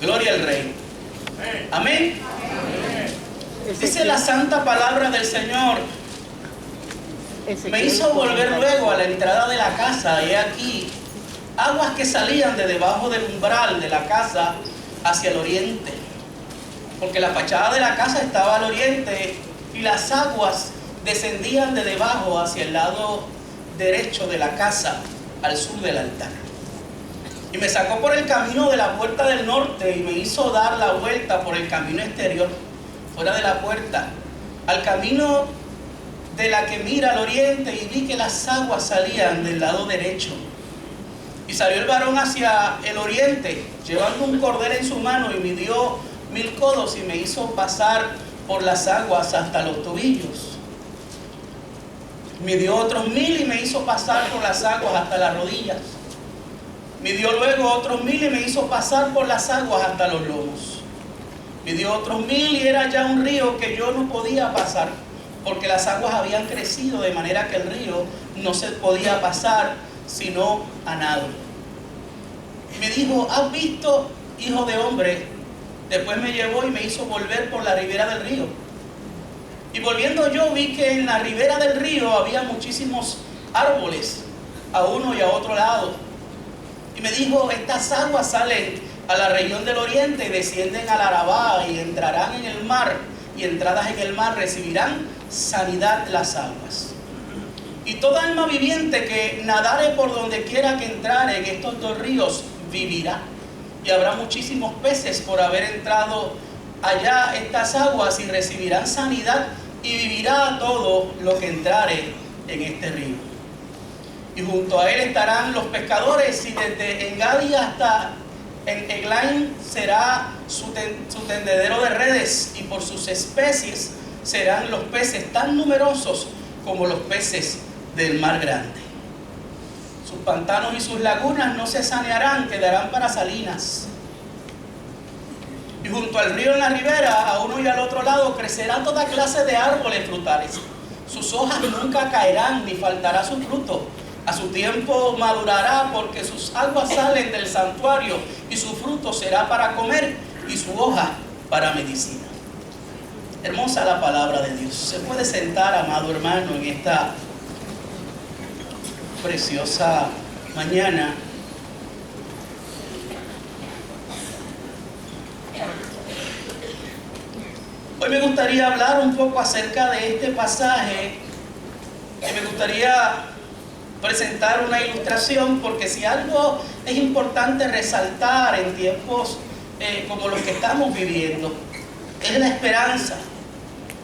Gloria al Rey. Amén. Dice la santa palabra del Señor: me hizo volver luego a la entrada de la casa, y he aquí aguas que salían de debajo del umbral de la casa hacia el oriente, porque la fachada de la casa estaba al oriente, y las aguas descendían de debajo hacia el lado derecho de la casa, al sur del altar. Y me sacó por el camino de la puerta del norte, y me hizo dar la vuelta por el camino exterior, fuera de la puerta, al camino de la que mira al oriente, y vi que las aguas salían del lado derecho. Y salió el varón hacia el oriente, llevando un cordel en su mano, y midió 1000 codos, y me hizo pasar por las aguas hasta los tobillos. Midió otros 1000 y me hizo pasar por las aguas hasta las rodillas. Midió luego otros 1000 y me hizo pasar por las aguas hasta los lomos. Midió otros 1000 y era ya un río que yo no podía pasar, porque las aguas habían crecido de manera que el río no se podía pasar sino a nado. Me dijo: ¿has visto, hijo de hombre? Después me llevó y me hizo volver por la ribera del río. Y volviendo yo vi que en la ribera del río había muchísimos árboles, a uno y a otro lado. Y me dijo: estas aguas salen a la región del oriente y descienden al Arabá y entrarán en el mar, y entradas en el mar recibirán sanidad las aguas. Y toda alma viviente que nadare por donde quiera que entrare en estos dos ríos vivirá. Y habrá muchísimos peces por haber entrado allá estas aguas, y recibirán sanidad, y vivirá todo lo que entrare en este río. Y junto a él estarán los pescadores, y desde Engadi hasta en Eglaim será su tendedero de redes, y por sus especies serán los peces tan numerosos como los peces del mar grande. Sus pantanos y sus lagunas no se sanearán, quedarán para salinas. Y junto al río en la ribera, a uno y al otro lado, crecerá toda clase de árboles frutales. Sus hojas nunca caerán, ni faltará su fruto. A su tiempo madurará, porque sus aguas salen del santuario, y su fruto será para comer, y su hoja para medicina. Hermosa la palabra de Dios. Se puede sentar, amado hermano, en esta preciosa mañana. Hoy me gustaría hablar un poco acerca de este pasaje, y me gustaría presentar una ilustración, porque si algo es importante resaltar en tiempos como los que estamos viviendo, es la esperanza.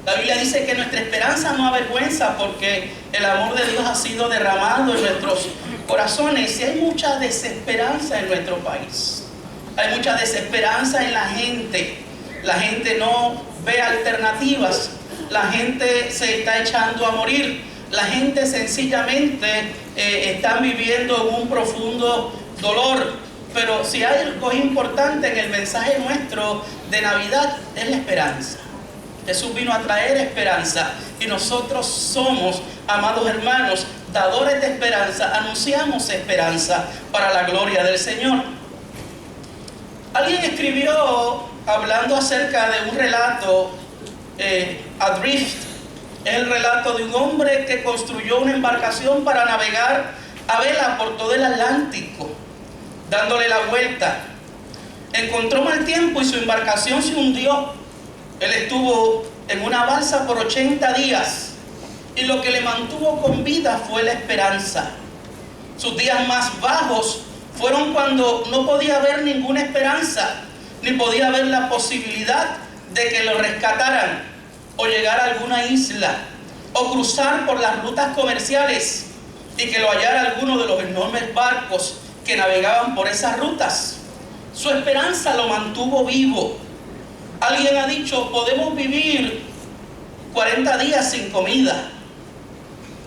La Biblia dice que nuestra esperanza no avergüenza, porque el amor de Dios ha sido derramado en nuestros corazones. Y hay mucha desesperanza en nuestro país. Hay mucha desesperanza en la gente. La gente no ve alternativas. La gente se está echando a morir. La gente sencillamente está viviendo un profundo dolor. Pero si hay algo importante en el mensaje nuestro de Navidad, es la esperanza. Jesús vino a traer esperanza, y nosotros somos, amados hermanos, dadores de esperanza. Anunciamos esperanza para la gloria del Señor. Alguien escribió, hablando acerca de un relato, Adrift. Es el relato de un hombre que construyó una embarcación para navegar a vela por todo el Atlántico, dándole la vuelta. Encontró mal tiempo y su embarcación se hundió. Él estuvo en una balsa por 80 días, y lo que le mantuvo con vida fue la esperanza. Sus días más bajos fueron cuando no podía haber ninguna esperanza, ni podía haber la posibilidad de que lo rescataran, o llegar a alguna isla, o cruzar por las rutas comerciales, y que lo hallara alguno de los enormes barcos que navegaban por esas rutas. Su esperanza lo mantuvo vivo. Alguien ha dicho: podemos vivir 40 días sin comida,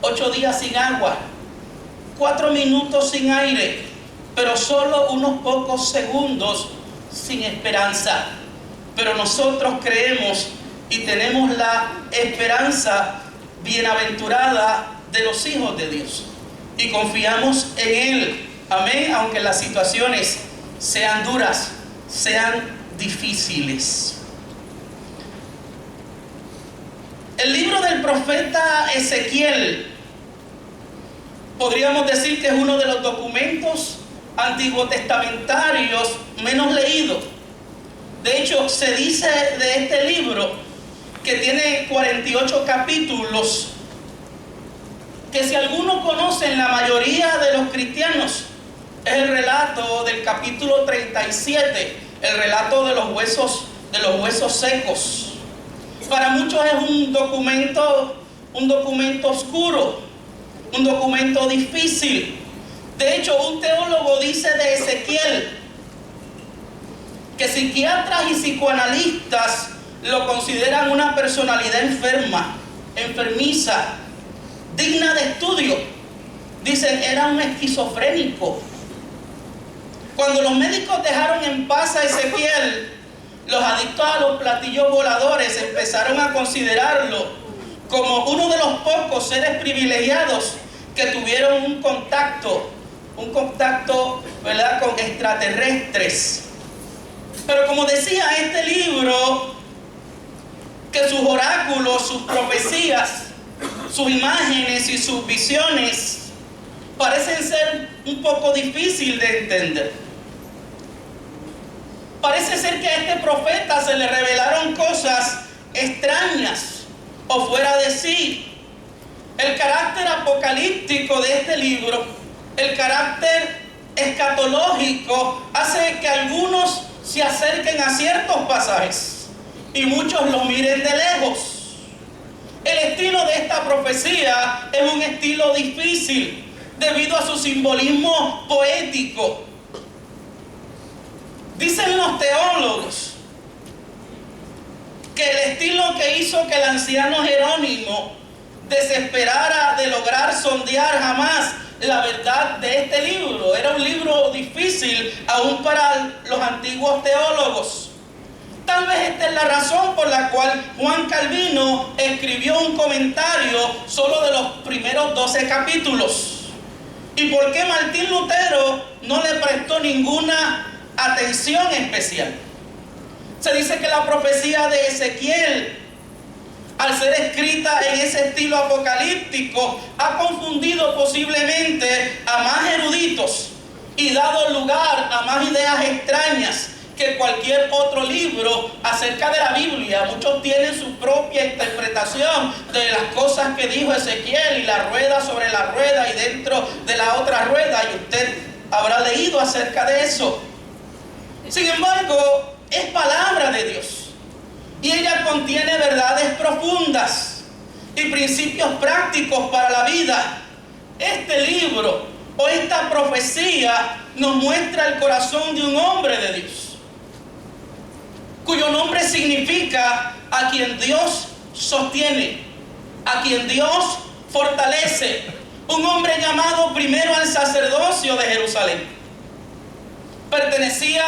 8 días sin agua, 4 minutos sin aire, pero solo unos pocos segundos sin esperanza. Pero nosotros creemos y tenemos la esperanza bienaventurada de los hijos de Dios, y confiamos en Él. Amén. Aunque las situaciones sean duras, sean difíciles. El libro del profeta Ezequiel, podríamos decir que es uno de los documentos antiguo testamentarios menos leídos. De hecho, se dice de este libro que tiene 48 capítulos, que si alguno conoce, la mayoría de los cristianos, es el relato del capítulo 37, el relato de los huesos secos. Para muchos es un documento oscuro, un documento difícil. De hecho, un teólogo dice de Ezequiel que psiquiatras y psicoanalistas lo consideran una personalidad enfermiza, digna de estudio. Dicen, era un esquizofrénico. Cuando los médicos dejaron en paz a Ezequiel, los adictos a los platillos voladores empezaron a considerarlo como uno de los pocos seres privilegiados que tuvieron un contacto, ¿verdad?, con extraterrestres. Pero como decía este libro, que sus oráculos, sus profecías, sus imágenes y sus visiones parecen ser un poco difícil de entender. Parece ser que a este profeta se le revelaron cosas extrañas o fuera de sí. El carácter apocalíptico de este libro, el carácter escatológico, hace que algunos se acerquen a ciertos pasajes y muchos lo miren de lejos. El estilo de esta profecía es un estilo difícil debido a su simbolismo poético. Dicen los teólogos que el estilo que hizo que el anciano Jerónimo desesperara de lograr sondear jamás la verdad de este libro. Era un libro difícil aún para los antiguos teólogos. Tal vez esta es la razón por la cual Juan Calvino escribió un comentario solo de los primeros 12 capítulos. ¿Y por qué Martín Lutero no le prestó ninguna atención especial? Se dice que la profecía de Ezequiel, al ser escrita en ese estilo apocalíptico, ha confundido posiblemente a más eruditos y dado lugar a más ideas extrañas que cualquier otro libro acerca de la Biblia. Muchos tienen su propia interpretación de las cosas que dijo Ezequiel, y la rueda sobre la rueda y dentro de la otra rueda, y usted habrá leído acerca de eso. Sin embargo, es palabra de Dios y ella contiene verdades profundas y principios prácticos para la vida. Este libro o esta profecía nos muestra el corazón de un hombre de Dios, cuyo nombre significa a quien Dios sostiene, a quien Dios fortalece. Un hombre llamado primero al sacerdocio de Jerusalén. Pertenecía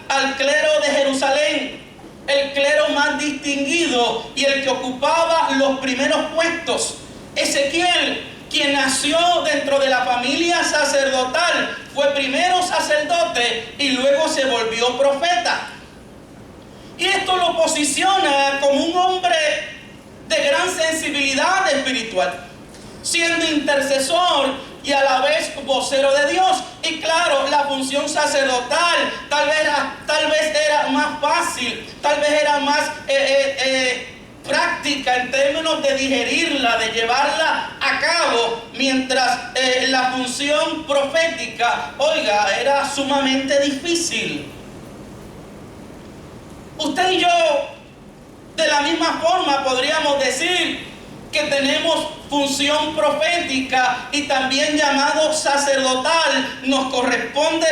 al clero de Jerusalén, el clero más distinguido y el que ocupaba los primeros puestos. Ezequiel, quien nació dentro de la familia sacerdotal, fue primero sacerdote y luego se volvió profeta. Y esto lo posiciona como un hombre de gran sensibilidad espiritual, siendo intercesor y a la vez vocero de Dios. Y claro, la función sacerdotal tal vez era más fácil, tal vez era más práctica en términos de digerirla, de llevarla a cabo, mientras la función profética, era sumamente difícil. Usted y yo, de la misma forma, podríamos decir que tenemos función profética y también llamado sacerdotal. Nos corresponde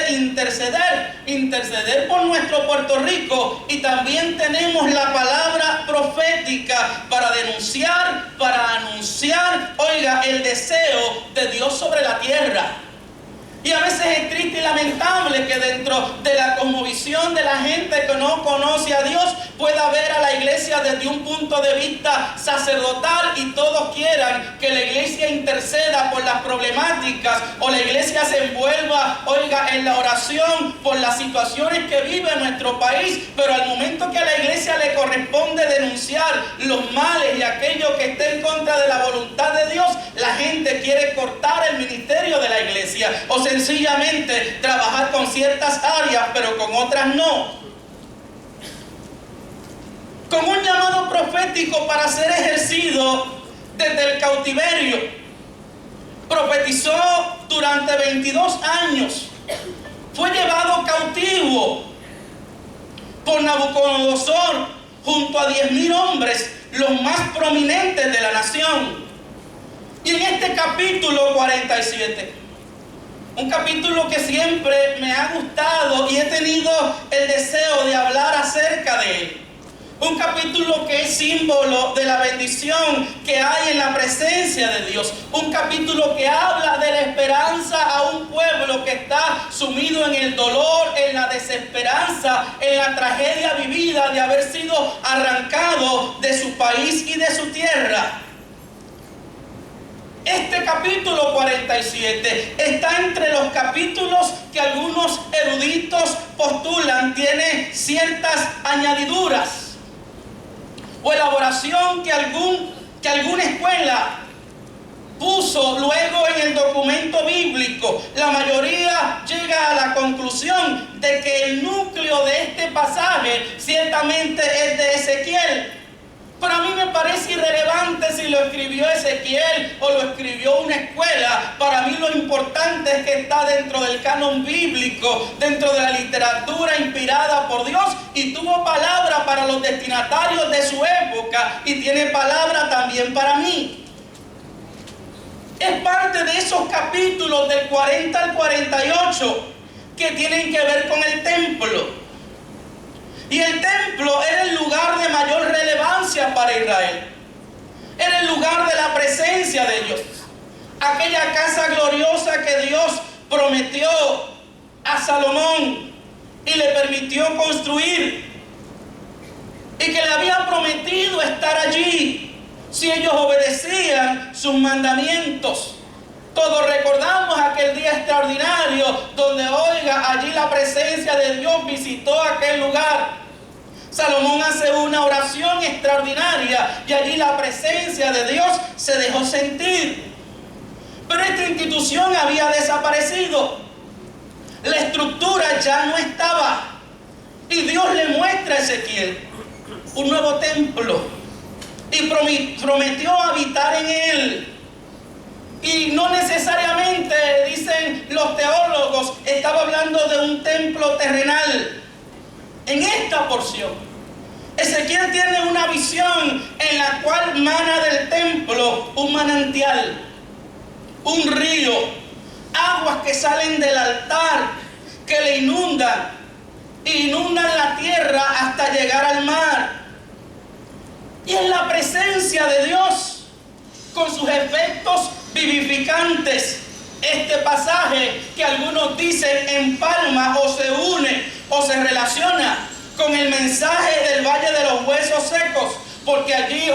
interceder por nuestro Puerto Rico, y también tenemos la palabra profética para denunciar, para anunciar, el deseo de Dios sobre la tierra. Y a veces es triste y lamentable que dentro de la cosmovisión de la gente que no conoce a Dios pueda ver a la iglesia desde un punto de vista sacerdotal y todos quieran que la iglesia interceda por las problemáticas o la iglesia se envuelva, en la oración por las situaciones que vive nuestro país, pero al momento que a la iglesia le corresponde denunciar los males y aquello que esté en contra de la voluntad de Dios, la gente quiere cortar el ministerio de la iglesia o sencillamente trabajar con ciertas áreas pero con otras no. Con un llamado profético para ser ejercido desde el cautiverio, profetizó durante 22 años. Fue llevado cautivo por Nabucodonosor junto a 10,000 hombres, los más prominentes de la nación. Y en este capítulo 47, un capítulo que siempre me ha gustado y he tenido el deseo de hablar acerca de él. Un capítulo que es símbolo de la bendición que hay en la presencia de Dios. Un capítulo que habla de la esperanza a un pueblo que está sumido en el dolor, en la desesperanza, en la tragedia vivida de haber sido arrancado de su país y de su tierra. Este capítulo 47 está entre los capítulos que algunos eruditos postulan tiene ciertas añadiduras o elaboración que alguna escuela puso luego en el documento bíblico. La mayoría llega a la conclusión de que el núcleo de este pasaje ciertamente es de Ezequiel. Pero a mí me parece irrelevante si lo escribió Ezequiel o lo escribió una escuela. Para mí lo importante es que está dentro del canon bíblico, dentro de la literatura inspirada por Dios, y tuvo palabra para los destinatarios de su época y tiene palabra también para mí. Es parte de esos capítulos del 40 al 48 que tienen que ver con el templo. Y el templo era el lugar de mayor relevancia para Israel. Era el lugar de la presencia de Dios. Aquella casa gloriosa que Dios prometió a Salomón y le permitió construir. Y que le había prometido estar allí si ellos obedecían sus mandamientos. Todos recordamos aquel día extraordinario donde, allí la presencia de Dios visitó aquel lugar. Salomón hace una oración extraordinaria y allí la presencia de Dios se dejó sentir. Pero esta institución había desaparecido. La estructura ya no estaba. Y Dios le muestra a Ezequiel un nuevo templo y prometió habitar en él. Y no necesariamente, dicen los teólogos, estaba hablando de un templo terrenal. En esta porción, Ezequiel tiene una visión en la cual mana del templo un manantial, un río, aguas que salen del altar, que le inundan la tierra hasta llegar al mar. Y es la presencia de Dios con sus efectos vivificantes. Este pasaje que algunos dicen empalma o se une o se relaciona con el mensaje del valle de los huesos secos, porque allí,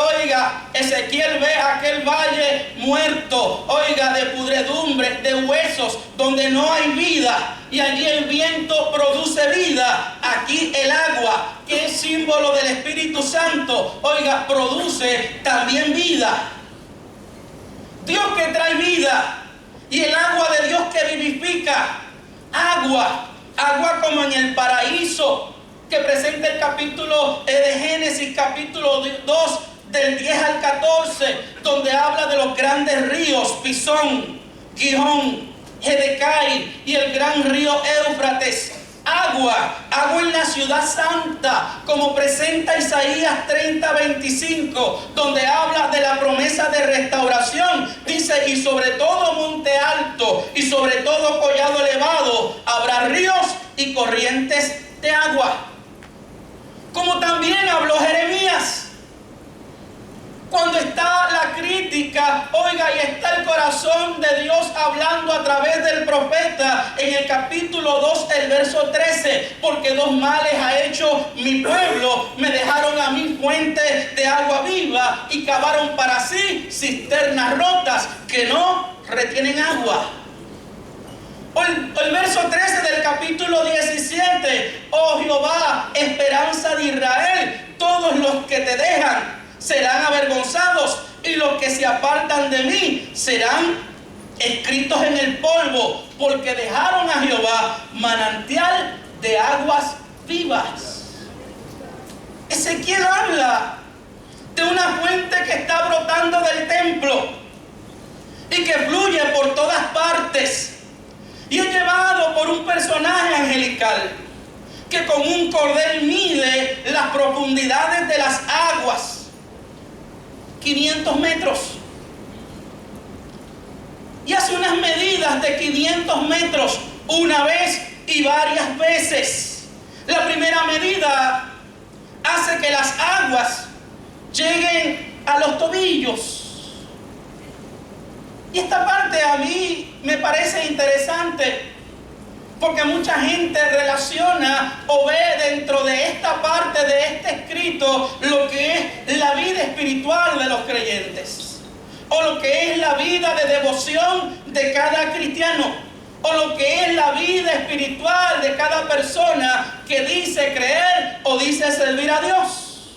Ezequiel ve aquel valle muerto, de pudredumbre, de huesos, donde no hay vida, y allí el viento produce vida. Aquí el agua, que es símbolo del Espíritu Santo, produce también vida. Dios que trae vida y el agua de Dios que vivifica. Agua como en el paraíso que presenta el capítulo de Génesis, capítulo 2, del 10 al 14, donde habla de los grandes ríos, Pisón, Gihón, Gedecai y el gran río Éufrates. Agua en la ciudad santa, como presenta Isaías 30:25, donde habla de la promesa de restauración. Dice, y sobre todo monte alto y sobre todo collado elevado habrá ríos y corrientes de agua. Como también habló Jeremías, Cuando está la crítica, oiga, y está el corazón de Dios hablando a través del profeta en el capítulo 2, el verso 13, porque dos males ha hecho mi pueblo, me dejaron a mí fuentes de agua viva y cavaron para sí cisternas rotas que no retienen agua. El verso 13 del capítulo 17, oh Jehová, esperanza de Israel, todos los que te dejan serán avergonzados y los que se apartan de mí serán escritos en el polvo, porque dejaron a Jehová manantial de aguas vivas. Ezequiel habla de una fuente que está brotando del templo y que fluye por todas partes, y es llevado por un personaje angelical que con un cordel mide las profundidades de las aguas, 500 metros, y hace unas medidas de 500 metros una vez y varias veces. La primera medida hace que las aguas lleguen a los tobillos. Y esta parte a mí me parece interesante, porque mucha gente relaciona o ve dentro de esta parte de este escrito lo que es la vida espiritual de los creyentes, o lo que es la vida de devoción de cada cristiano, o lo que es la vida espiritual de cada persona que dice creer o dice servir a Dios.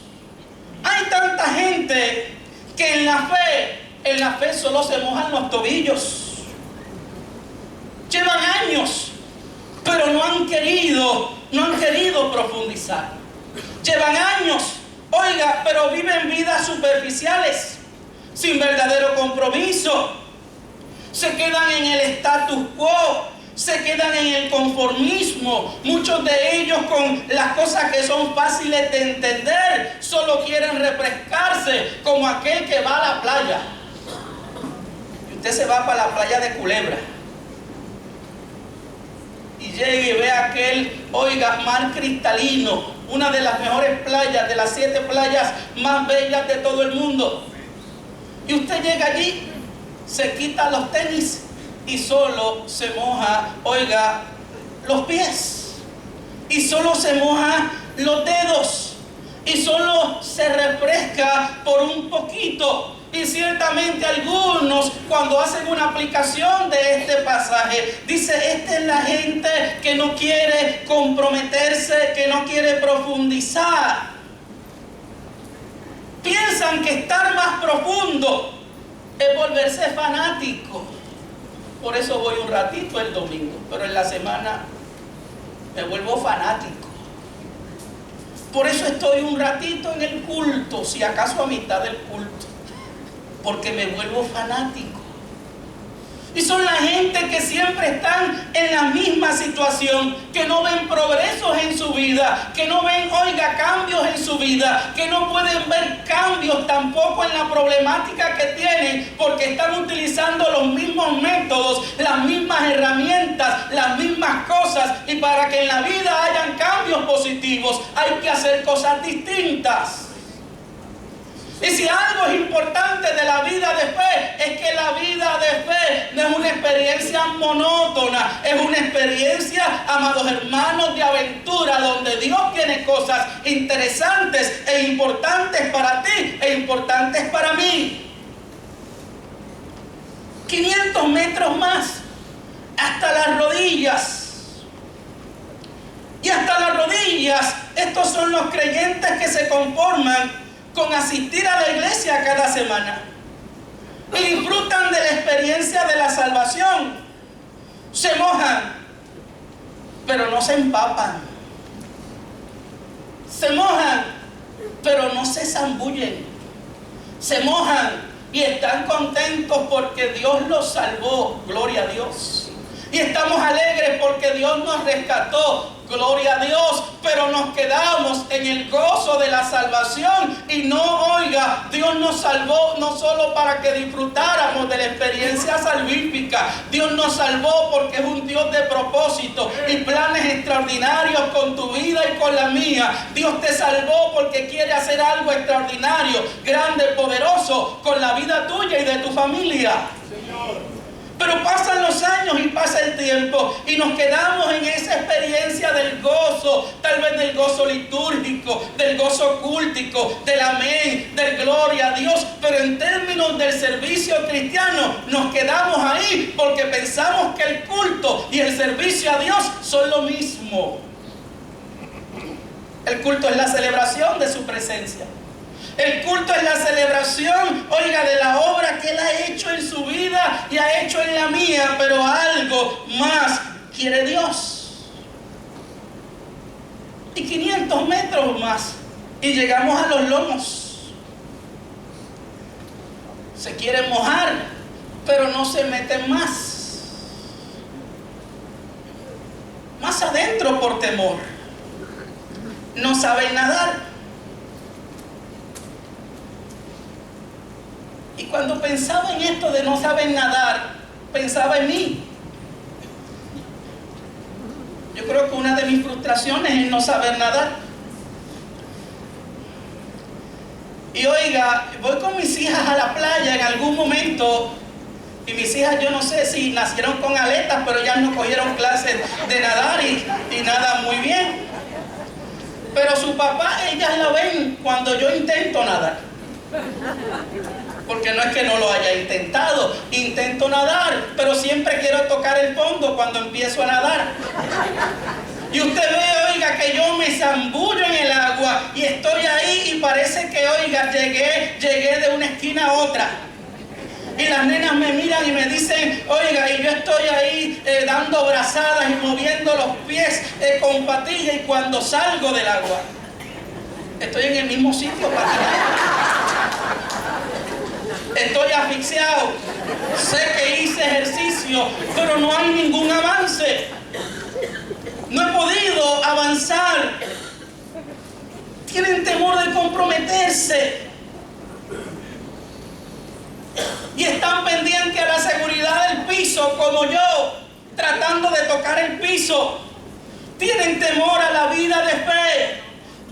Hay tanta gente que en la fe solo se mojan los tobillos. Llevan años, pero no han querido profundizar. Llevan años, oiga, pero viven vidas superficiales, sin verdadero compromiso. Se quedan en el status quo, se quedan en el conformismo. Muchos de ellos, con las cosas que son fáciles de entender, solo quieren refrescarse, como aquel que va a la playa. Y usted se va para la playa de Culebra y llega y ve aquel, oiga, mar cristalino, una de las mejores playas, de las 7 playas más bellas de todo el mundo. Y usted llega allí, se quita los tenis y solo se moja, oiga, los pies. Y solo se moja los dedos. Y solo se refresca por un poquito. Y ciertamente algunos, cuando hacen una aplicación de este pasaje, dice, esta es la gente que no quiere comprometerse, que no quiere profundizar. Piensan que estar más profundo es volverse fanático. Por eso voy un ratito el domingo, pero en la semana me vuelvo fanático. Por eso estoy un ratito en el culto, si acaso a mitad del culto, porque me vuelvo fanático. Y son la gente que siempre están en la misma situación, que no ven progresos en su vida, que no ven, oiga, cambios en su vida, que no pueden ver cambios tampoco en la problemática que tienen, porque están utilizando los mismos métodos, las mismas herramientas, las mismas cosas, y para que en la vida hayan cambios positivos hay que hacer cosas distintas. Y si algo es importante de la vida de fe, es que la vida de fe no es una experiencia monótona, es una experiencia, amados hermanos, de aventura, donde Dios tiene cosas interesantes e importantes para ti e importantes para mí. 500 metros más, hasta las rodillas. Y hasta las rodillas, estos son los creyentes que se conforman con asistir a la iglesia cada semana y disfrutan de la experiencia de la salvación. Se mojan, pero no se empapan. Se mojan, pero no se zambullen. Se mojan y están contentos porque Dios los salvó, gloria a Dios. Y estamos alegres porque Dios nos rescató, gloria a Dios, pero nos quedamos en el gozo de la salvación. Y no, oiga, Dios nos salvó no solo para que disfrutáramos de la experiencia salvífica. Dios nos salvó porque es un Dios de propósito y planes extraordinarios con tu vida y con la mía. Dios te salvó porque quiere hacer algo extraordinario, grande, poderoso con la vida tuya y de tu familia. Pero pasan los años y pasa el tiempo y nos quedamos en esa experiencia del gozo, tal vez del gozo litúrgico, del gozo cultico, del amén, del gloria a Dios. Pero en términos del servicio cristiano nos quedamos ahí porque pensamos que el culto y el servicio a Dios son lo mismo. El culto es la celebración de su presencia. El culto es la celebración, oiga, de la obra que Él ha hecho en su vida y ha hecho en la mía, pero algo más quiere Dios. Y 500 metros más y llegamos a los lomos. Se quieren mojar, pero no se meten más. Más adentro por temor. No saben nadar. Y cuando pensaba en esto de no saber nadar, pensaba en mí. Yo creo que una de mis frustraciones es no saber nadar. Y oiga, voy con mis hijas a la playa en algún momento. Y mis hijas, yo no sé si nacieron con aletas, pero ya no cogieron clases de nadar y nadan muy bien. Pero su papá, ellas la ven cuando yo intento nadar. Porque no es que no lo haya intentado, intento nadar, pero siempre quiero tocar el fondo cuando empiezo a nadar. Y usted ve, oiga, que yo me zambullo en el agua y estoy ahí y parece que, oiga, llegué de una esquina a otra. Y las nenas me miran y me dicen, oiga, y yo estoy ahí dando brazadas y moviendo los pies con patillas, y cuando salgo del agua, estoy en el mismo sitio patinando. Estoy asfixiado, sé que hice ejercicio, pero no hay ningún avance. No he podido avanzar. Tienen temor de comprometerse. Y están pendientes a la seguridad del piso, como yo, tratando de tocar el piso. Tienen temor a la vida de fe,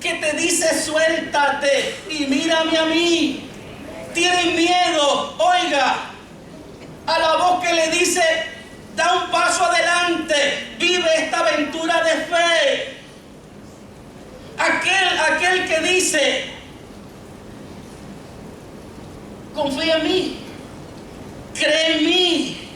que te dice suéltate y mírame a mí. Tienen miedo, oiga, a la voz que le dice, da un paso adelante, vive esta aventura de fe. Aquel que dice, confía en mí, cree en mí.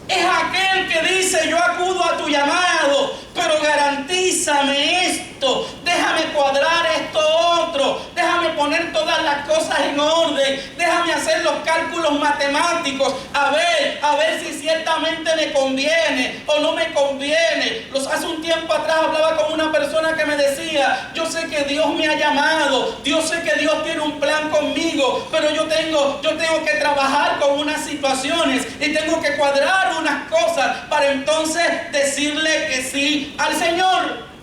Es aquel que dice, yo acudo a tu llamado, pero garantízame esto, déjame cuadrar esto otro, déjame poner todas las cosas en orden, déjame hacer los cálculos matemáticos, a ver si ciertamente me conviene o no me conviene. Hace un tiempo atrás hablaba con una persona que me decía, yo sé que Dios me ha llamado, yo sé que Dios tiene un plan conmigo, pero yo tengo que trabajar con unas situaciones y tengo que cuadrar unas cosas para entonces decirle que sí al Señor.